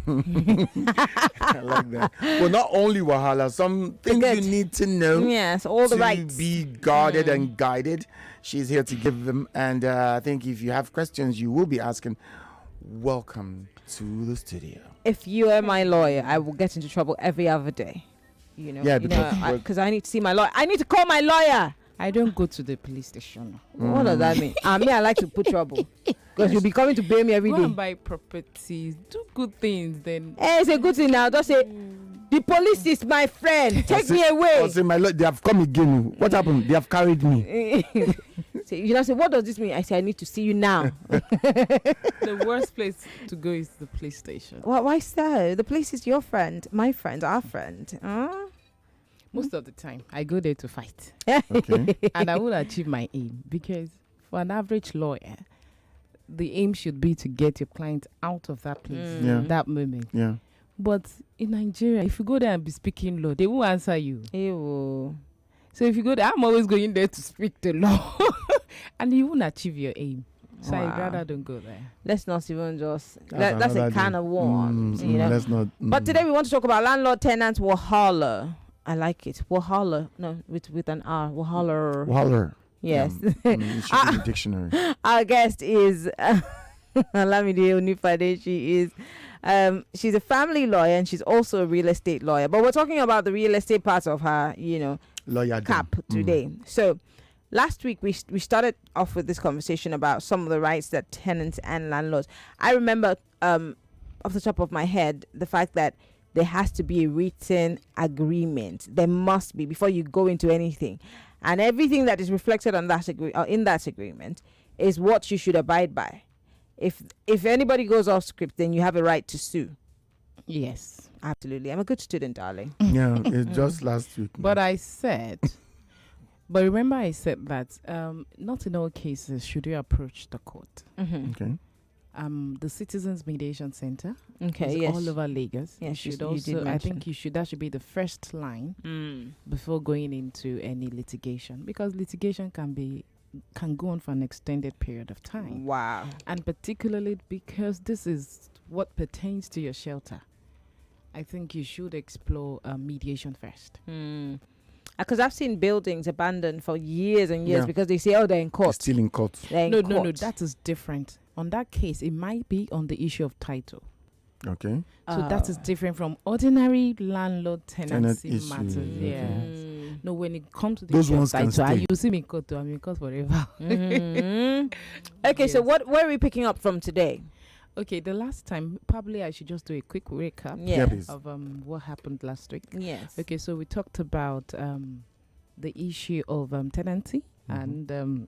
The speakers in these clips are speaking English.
I like that. Well, not only wahala, some things you need to know. Yes, all the to rights. be guarded and guided. She's here to give them. And I think if you have questions, you will be asking. Welcome to the studio. If you are my lawyer, I will get into trouble every other day. Yeah, because I need to see my lawyer. I need to call my lawyer. I don't go to the police station. What does that mean? I like to put trouble because you'll be coming to bail me every Go day. and buy properties, do good things. Then It's a good thing now. Just say the police is my friend. Take me away. I say, my lord, they have come again. What happened? They have carried me. Say, what does this mean? I say, I need to see you now. the worst place to go is the police station. Why so? The police is your friend, my friend, our friend. Most of the time, I go there to fight. Okay. And I will achieve my aim, because for an average lawyer, the aim should be to get your client out of that place, that moment. Yeah. But in Nigeria, if you go there and be speaking law, they won't answer you. Ew. So if you go there, I'm always going there to speak the law, and you won't achieve your aim. So I'd rather don't go there. Let's not even just. That's a kind of worms, you know. Let's not. But today we want to talk about landlord tenant wahala. I like it. Wahala. No, with an R. Wahala. Waller. Yes. It should be in the dictionary. Our guest is Olamide Onifade. She is she's a family lawyer and she's also a real estate lawyer. But we're talking about the real estate part of her, Lawyer cap today. So last week we started off with this conversation about some of the rights that tenants and landlords. I remember off the top of my head the fact that there has to be a written agreement. There must be before you go into anything, and everything that is reflected on that in that agreement is what you should abide by. If anybody goes off script, then you have a right to sue. Yes, absolutely. I'm a good student, darling. Yeah, it's just last week. But remember I said that not in all cases should you approach the court. Mm-hmm. Okay. The Citizens Mediation Center. Okay. Is yes. all over Lagos. Yes. You should also. I think that should be the first line before going into any litigation, because litigation can go on for an extended period of time. Wow. And particularly because this is what pertains to your shelter, I think you should explore mediation first. Because I've seen buildings abandoned for years and years because they say, they're in court. Still in court. No, that is different. On that case, it might be on the issue of title. Okay. So that is different from ordinary landlord tenancy issue, matters. okay. Yes. No, when it comes to the Those issue ones of can title, stay. you see me in court, I'm in court forever. Okay, so where are we picking up from today? Okay, the last time, probably I should just do a quick recap of what happened last week. Yes. Okay, so we talked about the issue of tenancy and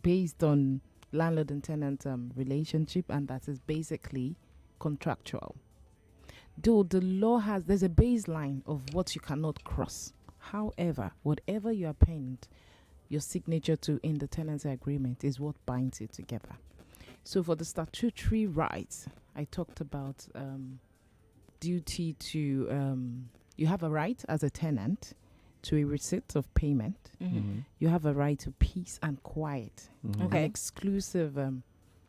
based on landlord and tenant relationship, and that is basically contractual. Though the law there's a baseline of what you cannot cross. However, whatever you append your signature to in the tenancy agreement is what binds it together. So for the statutory rights, I talked about duty to, you have a right as a tenant to a receipt of payment. You have a right to peace and quiet, an exclusive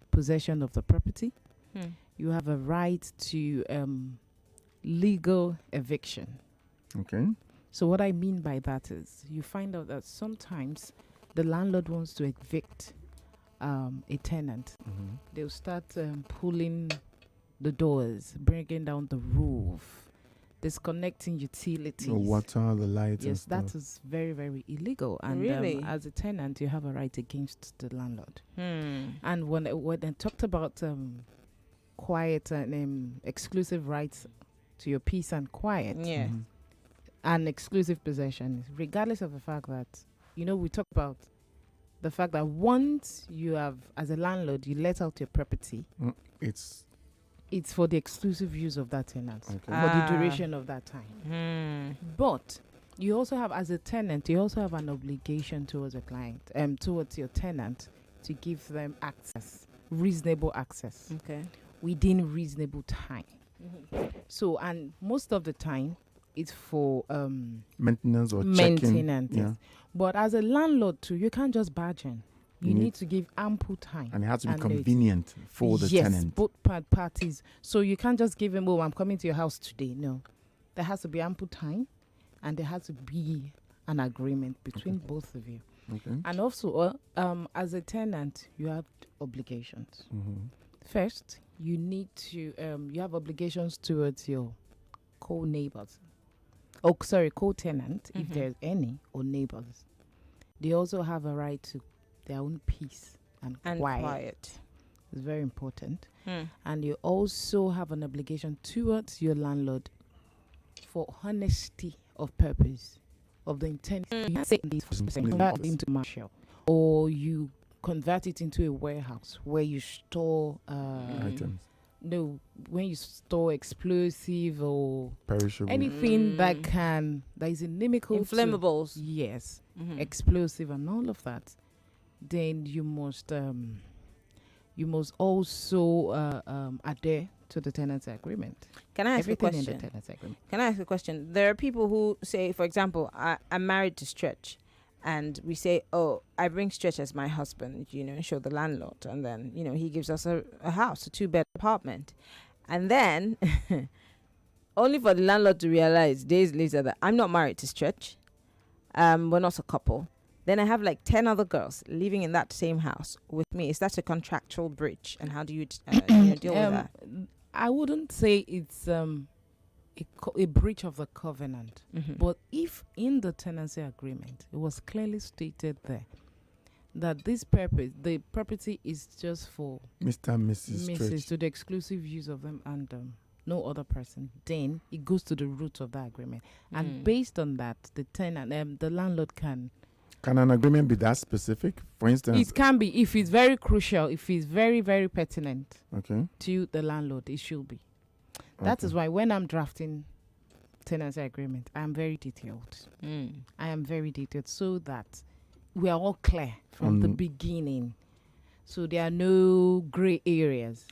possession of the property. You have a right to legal eviction. Okay. So what I mean by that is you find out that sometimes the landlord wants to evict a tenant. They'll start pulling the doors, bringing down the roof, disconnecting utilities, the water, the lights. Yes, that is very, very illegal. And really? As a tenant, you have a right against the landlord. And when I talked about quiet and exclusive rights to your peace and quiet, and exclusive possession, regardless of the fact that, we talk about the fact that once you have, as a landlord, you let out your property, it's for the exclusive use of that tenant for the duration of that time. But you also have, as a tenant, you also have an obligation towards a client, towards your tenant, to give them access, reasonable access, within reasonable time. So, and most of the time, it's for maintenance or maintenance. checking. But as a landlord too, you can't just barge in. You need to give ample time. And it has to be and convenient for the yes, tenant. both parties. So you can't just give him, I'm coming to your house today. No. There has to be ample time, and there has to be an agreement between both of you. Okay. And also, as a tenant, you have obligations. Mm-hmm. First, you need to, you have obligations towards your co-neighbors. Co-tenant, if there's any, or neighbors. They also have a right to their own peace and quiet. It's very important. And you also have an obligation towards your landlord for honesty of purpose, of the intent. You say this convert it into commercial, or you convert it into a warehouse where you store items. No, when you store explosive or Perishable. anything that is inimical, inflammables. Yes, explosive and all of that. Then you must also adhere to the tenancy agreement. Can I ask Everything a question? in the tenancy agreement. Can I ask a question? There are people who say, for example, I'm married to Stretch, and we say, oh, I bring Stretch as my husband, show the landlord, and then, he gives us a house, a 2-bed apartment. And then, only for the landlord to realize days later that I'm not married to Stretch. We're not a couple. Then I have like 10 other girls living in that same house with me. Is that a contractual breach? And how do you deal with that? I wouldn't say it's a breach of the covenant. But if in the tenancy agreement, it was clearly stated there that the property is just for Mr. and Mrs. Stretch. to the exclusive use of them and no other person, then it goes to the root of that agreement. And based on that, the tenant, the landlord can an agreement be that specific? For instance, it can be if it's very crucial, if it's very, very pertinent to the landlord, it should be. That is why when I'm drafting tenancy agreement, I am very detailed. I am very detailed so that we are all clear from the beginning. So there are no gray areas.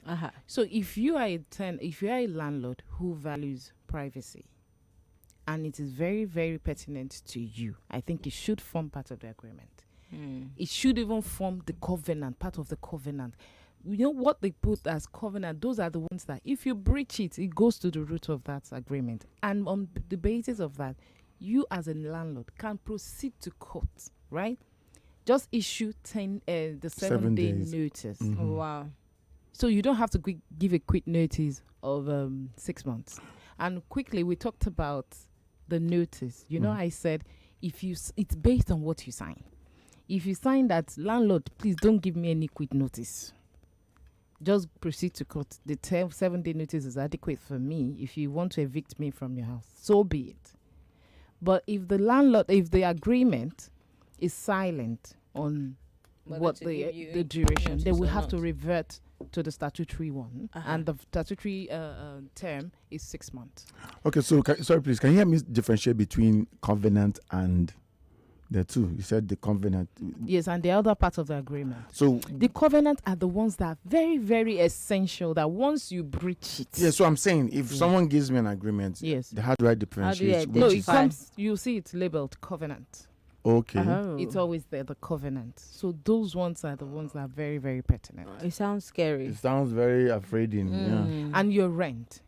So if you are a landlord who values privacy, and it is very, very pertinent to you, I think it should form part of the agreement. It should even form the covenant, part of the covenant. You know what they put as covenant? Those are the ones that if you breach it, it goes to the root of that agreement. And on the basis of that, you as a landlord can proceed to court, right? Just issue the 7-day notice. Oh, wow. So you don't have to give a quick notice of 6 months. And quickly, we talked about the notice. I said, it's based on what you sign. If you sign that, landlord, please don't give me any quick notice. Just proceed to court. The 7-day notice is adequate for me. If you want to evict me from your house, so be it. But if the agreement is silent on the duration, then we have to revert to the statutory one, and the statutory term is 6 months. Okay, so sorry, please, can you help me differentiate between covenant and the two? You said the covenant. Yes, and the other part of the agreement. So the covenant are the ones that are very, very essential. That once you breach it. Yeah, so I'm saying if someone gives me an agreement, how do I differentiate? You see it's labeled covenant. Okay. It's always there, the covenant. So those ones are the ones that are very, very pertinent. It sounds scary. It sounds very afraiding. Yeah. And your rent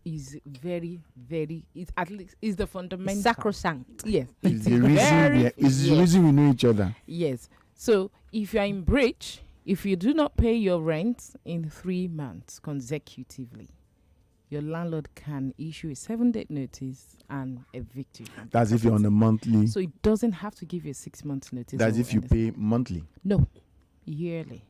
is very, very, it's at least is the fundamental. Sacrosanct. Yes. It's the reason we know each other. Yes. So if you're in breach, if you do not pay your rent in 3 months consecutively, your landlord can issue a 7-day notice and evict you. That's if you're on a monthly. So it doesn't have to give you a 6 months notice. That's if you pay monthly. No, yearly.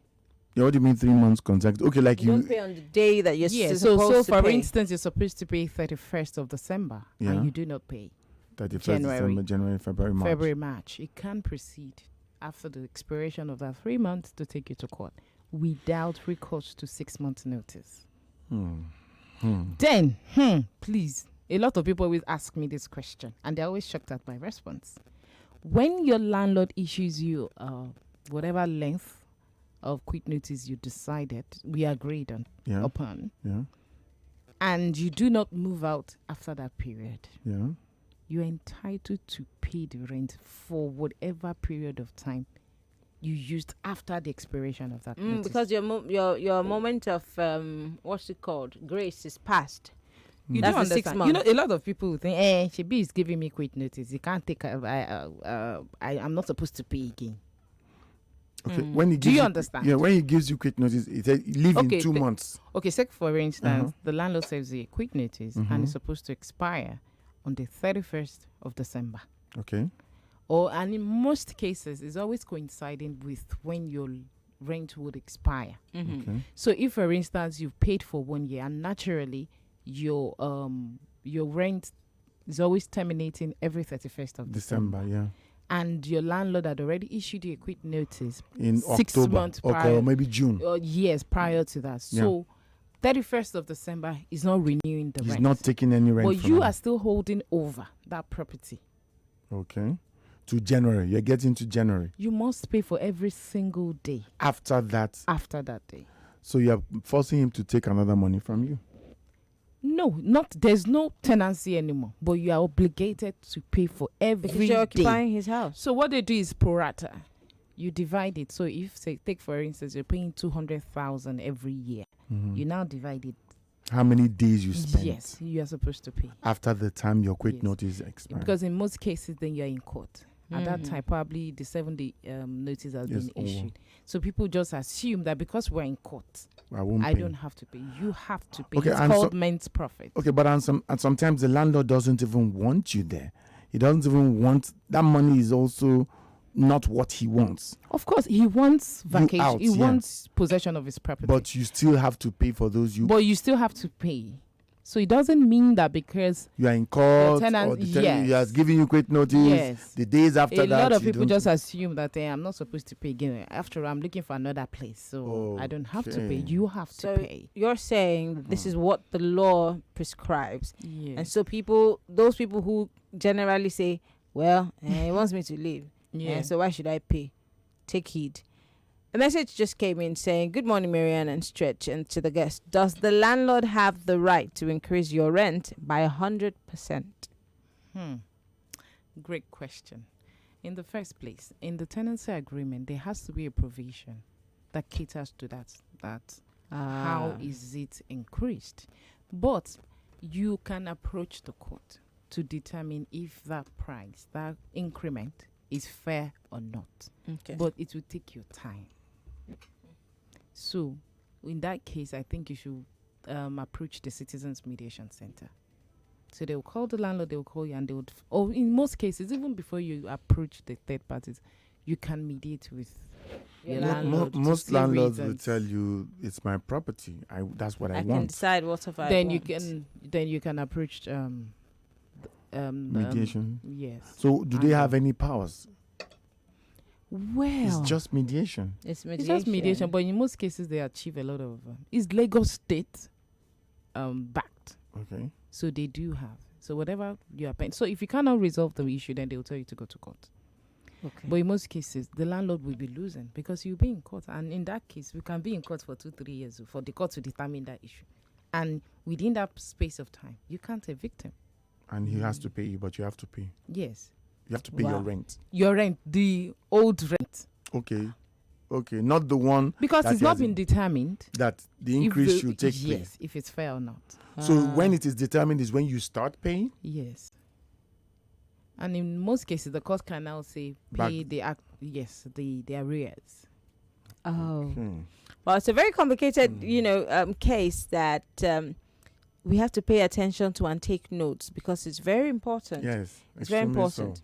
Yeah, what do you mean 3 months consecutive? Okay, like you don't pay on the day that you're supposed so to pay. for instance, you're supposed to pay 31st of December, and you do not pay. 31st December, January, February, March. It can proceed after the expiration of that 3 months to take you to court without recourse to 6 months notice. Then, please, a lot of people always ask me this question, and they're always shocked at my response. When your landlord issues you whatever length of quick notice you decided, we agreed upon, and you do not move out after that period, you're entitled to pay the rent for whatever period of time you used after the expiration of that notice. Because your moment of what's it called, grace is past. You That's don't the 6 understand. months. You know, a lot of people think, Shebi is giving me quick notice. You can't take. I'm not supposed to pay again. Okay. When he Do gives you understand? Yeah. When he gives you quick notice, he said leave in 2 months. Okay, say for instance, the landlord serves you a quick notice and it's supposed to expire on the 31st of December. Okay. And in most cases, it's always coinciding with when your rent would expire. Okay. So if, for instance, you've paid for 1 year and naturally your rent is always terminating every 31st of December. Yeah. And your landlord had already issued you a quick notice In 6 October, months prior, or maybe June. Years prior to that. So 31st of December is not renewing the He's rent. not taking any rent. But from you him. are still holding over that property. Okay. To January. You're getting to January. You must pay for every single day After that. after that day. So you're forcing him to take another money from you. No, there's no tenancy anymore, but you are obligated to pay for every Because you're day. occupying his house. So what they do is pro rata. You divide it. So if, say, take for instance, you're paying 200,000 every year, you now divide it. How many days you spend? Yes, you are supposed to pay. After the time your quick Yes. notice expires. Because in most cases, then you're in court. At that time, probably the 7-day notice has Yes, been issued. So people just assume that because we're in court, I pay. don't have to pay. You have to pay. Okay, It's and called men's profit. Okay, but and sometimes the landlord doesn't even want you there. He doesn't even want that money. Is also not what he wants. Of course, he wants vacation. out, He wants possession of his property. But you still have to pay for those. But you still have to pay. So it doesn't mean that because you are in court tenant- or the yes. he has given you quick notice. Yes. The days after a that, lot of you people don't- just assume that I'm not supposed to pay again. After all, I'm looking for another place, so I don't have to pay. Okay. You have So to pay. you're saying that this is what the law prescribes. Yes. And so those people who generally say, well, he wants me to leave. So why should I pay? Take heed. A message just came in saying, good morning, Marianne and Stretch, and to the guest. Does the landlord have the right to increase your rent by 100%? Great question. In the first place, in the tenancy agreement, there has to be a provision that caters to that. How is it increased? But you can approach the court to determine if that price, that increment, is fair or not. Okay. But it will take your time. So, in that case, I think you should approach the Citizens Mediation Center. So they will call the landlord, they will call you, and they would, or in most cases, even before you approach the third parties, you can mediate with your landlord. to Most see landlords will reasons. tell you it's my property. That's what I I can want. decide whatever I Then want. you can approach Mediation. yes. So do they have any powers? Well, It's just mediation. It's it's just mediation, but in most cases they achieve a lot of. Is Lagos State backed? Okay. So they do have. So whatever you are paying. So if you cannot resolve the issue, then they will tell you to go to court. Okay. But in most cases, the landlord will be losing because you'll be in court. And in that case, we can be in court for 2-3 years for the court to determine that issue. And within that space of time, you can't evict him. And he has to pay you, but you have to pay. Yes. You have to pay your Wow. rent. Your rent, the old rent. Okay. Okay. Not the one Because that it's he not has been determined. that the if increase the- should take yes, place. if it's fair or not. So when it is determined is when you start paying. Yes. And in most cases, the court can now say pay the arrears. Oh. Hmm. Well, it's a very complicated, case that we have to pay attention to and take notes because it's very important. Yes. It's very extremely important. so.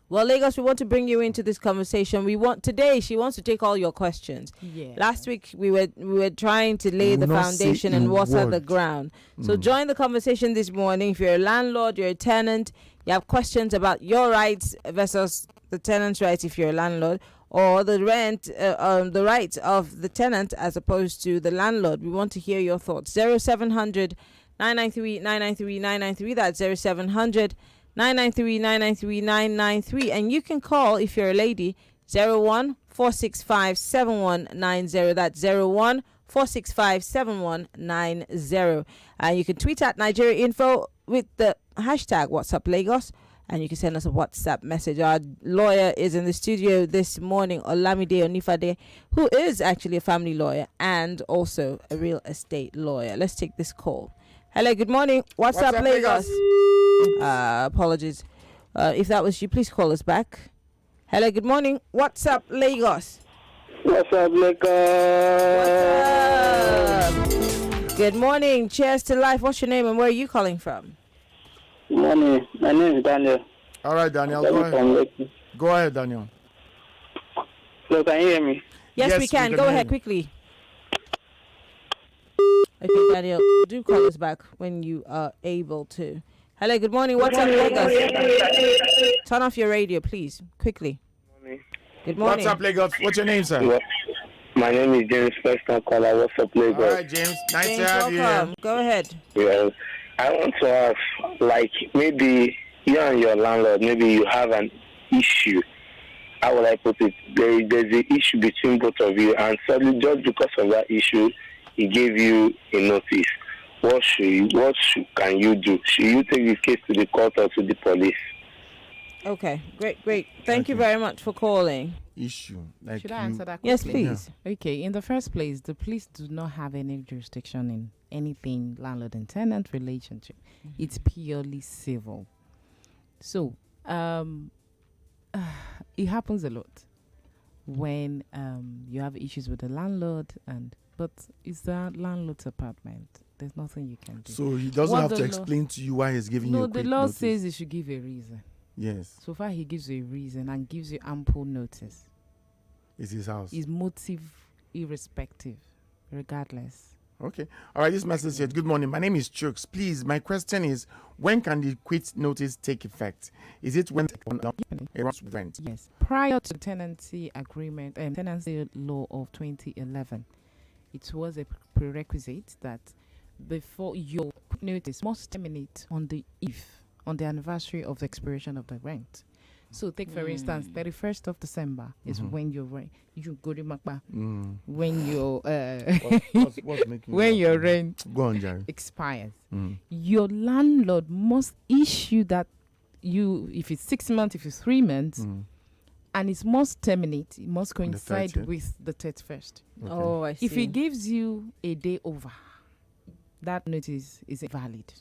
Well, Lagos, we want to bring you into this conversation. Today she wants to take all your questions. Yeah. Last week we were trying to lay We the will not say foundation in and water the word. ground. So join the conversation this morning. If you're a landlord, you're a tenant, you have questions about your rights versus the tenant's rights if you're a landlord, or the rights of the tenant as opposed to the landlord. We want to hear your thoughts. 0700 993 993 993. That's 0700 993 993 993. And you can call if you're a lady 01 465 7190. That's 01 465 7190. And you can tweet at Nigeria Info with the hashtag WhatsApp Lagos. And you can send us a WhatsApp message. Our lawyer is in the studio this morning, Olamide Onifade, who is actually a family lawyer and also a real estate lawyer. Let's take this call. Hello, good morning. What's up, Lagos? Apologies. If that was you, please call us back. Hello, good morning. What's up, Lagos? What's up, Lagos? What's up? Good morning. Cheers to life. What's your name and where are you calling from? Good morning. My name is Daniel. All right, Daniel, go ahead. Go ahead, Daniel. Hello, can you hear me? Yes, we can. Go ahead quickly. Okay, Daniel, do call us back when you are able to. Hello, good morning. What's up, Lagos? Turn off your radio, please, quickly. Good morning. What's up, Lagos? What's your name, sir? My name is James, first time caller. What's up, Lagos? All right, James. Nice to have you here. Go ahead. Yeah. I want to ask, like, maybe you and your landlord, maybe you have an issue. How would I put it? There's an issue between both of you, and suddenly, just because of that issue, he gave you a notice. Can you do? Should you take this case to the court or to the police? Okay, great. Thank you very much for calling. Issue. Like Should I answer that quickly? Yes, please. Yeah. Okay, in the first place, the police do not have any jurisdiction in anything landlord and tenant relationship. Mm-hmm. It's purely civil. So, it happens a lot when you have issues with the landlord, but it's the landlord's apartment. There's nothing you can do. So he doesn't have to explain to you why he's giving you a quick the law notice. says he should give a reason. Yes. So far, he gives you a reason and gives you ample notice. It's his house. His motive irrespective, regardless. Okay. All right, this message said, good morning. My name is Chooks. Please, my question is, when can the quit notice take effect? Is it when it rent? Yes. Prior to the tenancy agreement, tenancy law of 2011, it was a prerequisite that before your notice must terminate on the anniversary of the expiration of the rent. So take for instance, 31st of December is when your rent when your what's making when your rent go on, Jerry. expires. Your landlord must issue that if it's 6 months, if it's 3 months, and it must terminate. It must coincide with the 31st. Okay. Oh, I see. If he gives you a day over, that notice is invalid.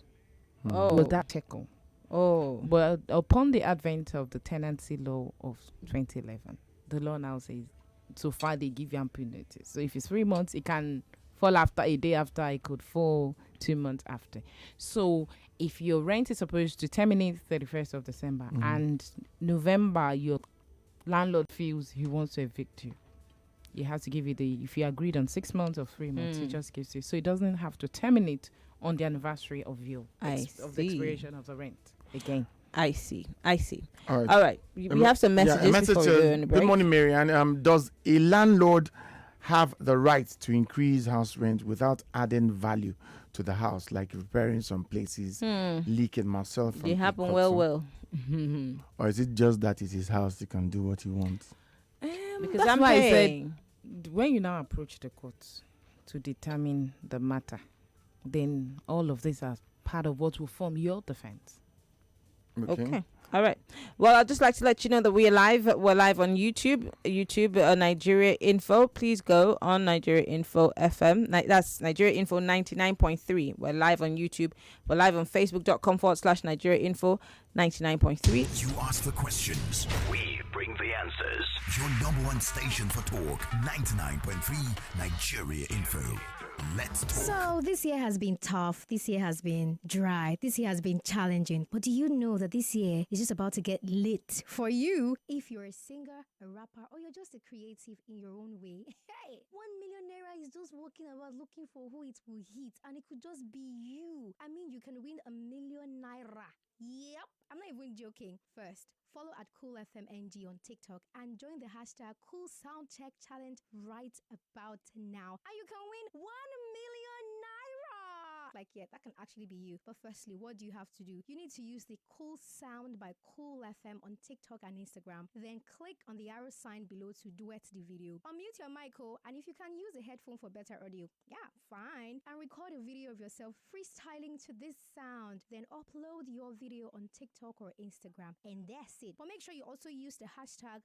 Oh, Will that tackle? Oh, But upon the advent of the tenancy law of 2011, the law now says so far they give you ample notice. So if it's 3 months, it can fall after a day after, it could fall 2 months after. So if your rent is supposed to terminate 31st of December and November, your landlord feels he wants to evict you, he has to give you if you agreed on 6 months or 3 months, he just gives you. So it doesn't have to terminate on the anniversary of the expiration of the rent again. I see. All right. We have some messages before we go on the break. Good morning, Marianne. Does a landlord have the right to increase house rent without adding value to the house, like repairing some places, leaking myself? They happen well. Or is it just that it's his house, he can do what he wants? Because I'm why I said, when you now approach the court to determine the matter, then all of these are part of what will form your defense. Okay. All right. Well, I'd just like to let you know that we're live. We're live on YouTube, Nigeria Info. Please go on Nigeria Info FM. That's Nigeria Info 99.3. We're live on YouTube. We're live on Facebook.com/Nigeria Info 99.3. You ask the questions. We bring the answers. Your number one station for talk, 99.3 Nigeria Info. Let's talk. So this year has been tough. This year has been dry. This year has been challenging. But do you know that this year is just about to get lit for you? If you're a singer, a rapper, or you're just a creative in your own way, hey, 1 million naira is just walking about looking for who it will hit, and it could just be you. I mean, you can win 1 million naira. Yep, I'm not even joking. First, follow at CoolFMNG on TikTok and join the hashtag #CoolSoundCheck Challenge right about now. And you can win 1 million naira. like, yeah, that can actually be you. But firstly, what do you have to do? You need to use the Cool Sound by Cool FM on TikTok and Instagram. Then click on the arrow sign below to duet the video. Unmute your mic, and if you can use a headphone for better audio, yeah, fine. And record a video of yourself freestyling to this sound. Then upload your video on TikTok or Instagram. And that's it. But make sure you also use the hashtag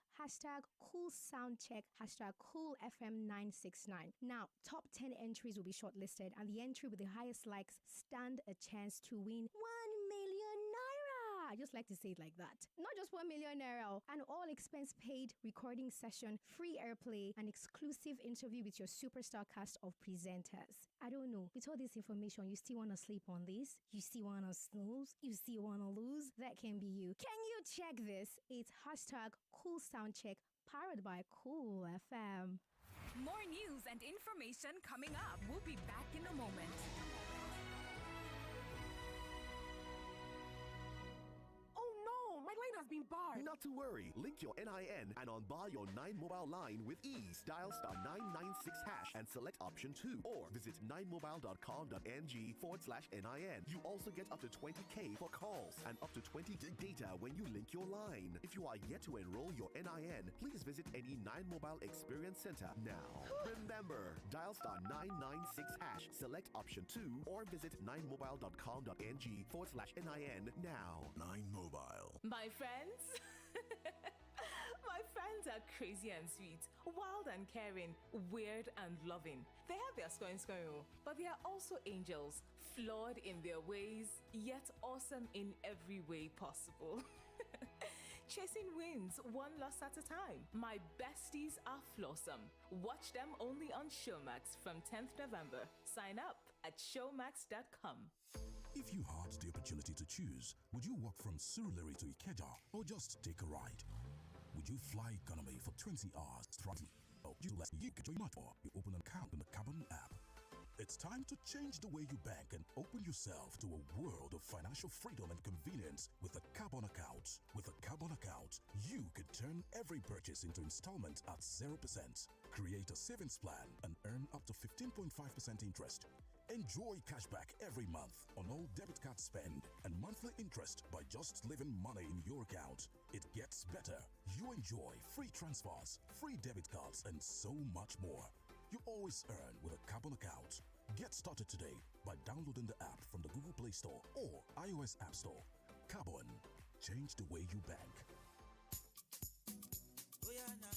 #CoolSoundCheck, #CoolFM969. Now, top 10 entries will be shortlisted, and the entry with the highest likes stand a chance to win 1 million naira. I just like to say it like that. Not just 1 million naira, an all expense paid recording session, free airplay, an exclusive interview with your superstar cast of presenters. I don't know. With all this information, you still want to sleep on this? You still want to snooze? You still want to lose? That can be you. Can you check this? It's #CoolSoundCheck, powered by Cool FM. More news and information coming up. We'll be back in a moment. My line has been barred. Not to worry. Link your NIN and unbar your 9 mobile line with ease. Dial *996# and select option 2. Or visit 9mobile.com.ng/NIN. You also get up to 20K for calls and up to 20 gig data when you link your line. If you are yet to enroll your NIN, please visit any 9 Mobile Experience Center now. Remember, dial *996#, select option 2, or visit 9mobile.com.ng/NIN now. 9 Mobile. My friends, my friends are crazy and sweet, wild and caring, weird and loving. They have their scoring, but they are also angels, flawed in their ways, yet awesome in every way possible. Chasing wins one loss at a time. My besties are flawsome. Watch them only on Showmax from 10th November. Sign up at showmax.com. If you had the opportunity to choose, would you walk from Surulere to Ikeja or just take a ride? Would you fly economy for 20 hours traveling? Or would you let you enjoy much more? You open an account in the Carbon app. It's time to change the way you bank and open yourself to a world of financial freedom and convenience with a Carbon account. With a Carbon account, you can turn every purchase into installment at 0%. Create a savings plan and earn up to 15.5% interest. Enjoy cashback every month on all debit card spend and monthly interest by just leaving money in your account. It gets better. You enjoy free transfers, free debit cards, and so much more. You always earn with a Carbon account. Get started today by downloading the app from the Google Play Store or iOS App Store. Carbon. Change the way you bank. Oh yeah, now.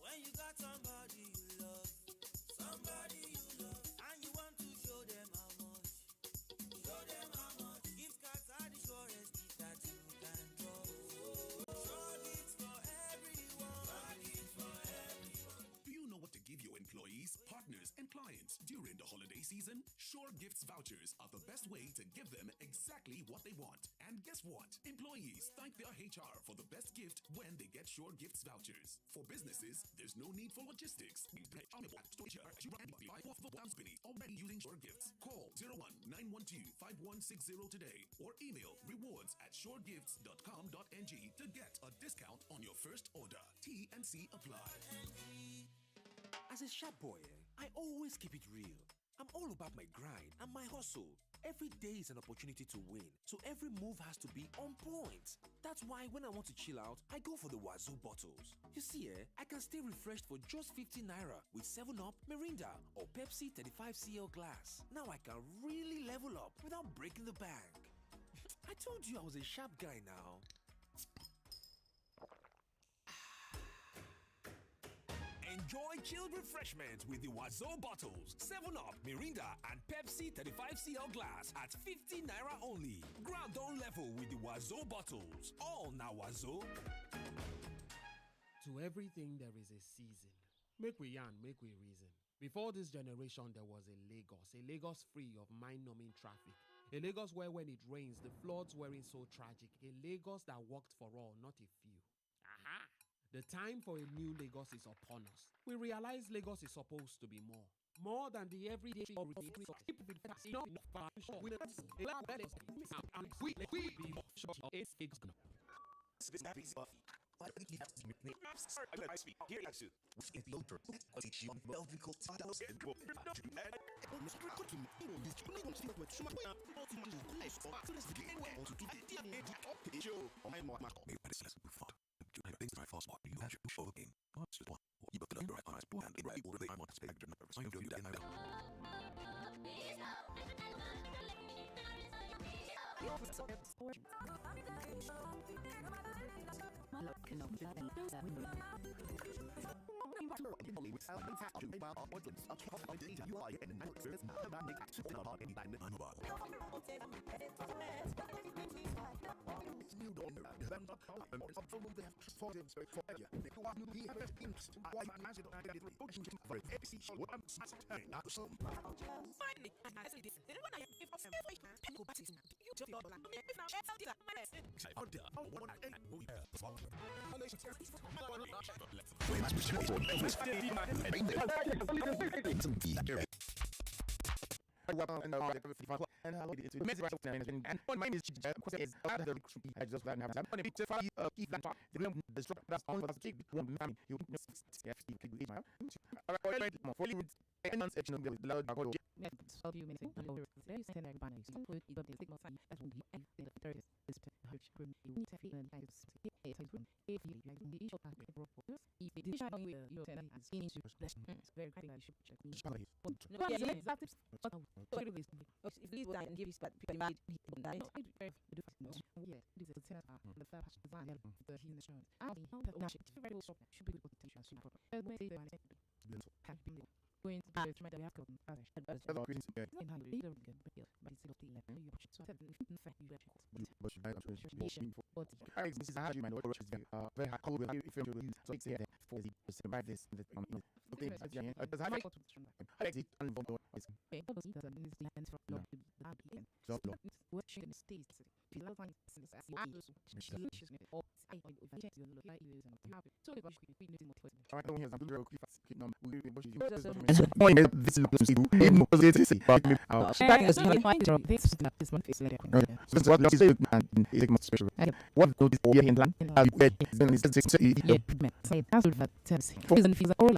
When you got somebody you love, somebody you love, and you want to show them how much, gift cards are the surest gift that you can draw. Sure gifts for everyone. Do you know what to give your employees, partners, and clients during the holiday season? Sure Gifts vouchers are the best way to give them exactly what they want. And guess what? Employees thank their HR for the best gift when they get Sure Gifts vouchers. For businesses, there's no need for logistics. Already using Sure Gifts. Call 01-912-5160 today or email rewards@suregifts.com.ng to get a discount on your first order. T&C apply. As a sharp boy, I always keep it real. I'm all about my grind and my hustle. Every day is an opportunity to win, so every move has to be on point. That's why when I want to chill out, I go for the Wazoo bottles. You see, I can stay refreshed for just 50 naira with 7-Up, Mirinda, or Pepsi 35cl glass. Now I can really level up without breaking the bank. I told you I was a sharp guy now. Enjoy chilled refreshment with the Wazoo bottles, 7-Up, Mirinda, and Pepsi 35cl glass at 50 naira only. Grab on level with the Wazoo bottles. All now Wazoo. To everything there is a season. Make we yarn, make we reason. Before this generation, there was a Lagos free of mind-numbing traffic. A Lagos where when it rains, the floods weren't so tragic. A Lagos that worked for all, not a few. Aha! The time for a new Lagos is upon us. We realize Lagos is supposed to be more. More than the everyday What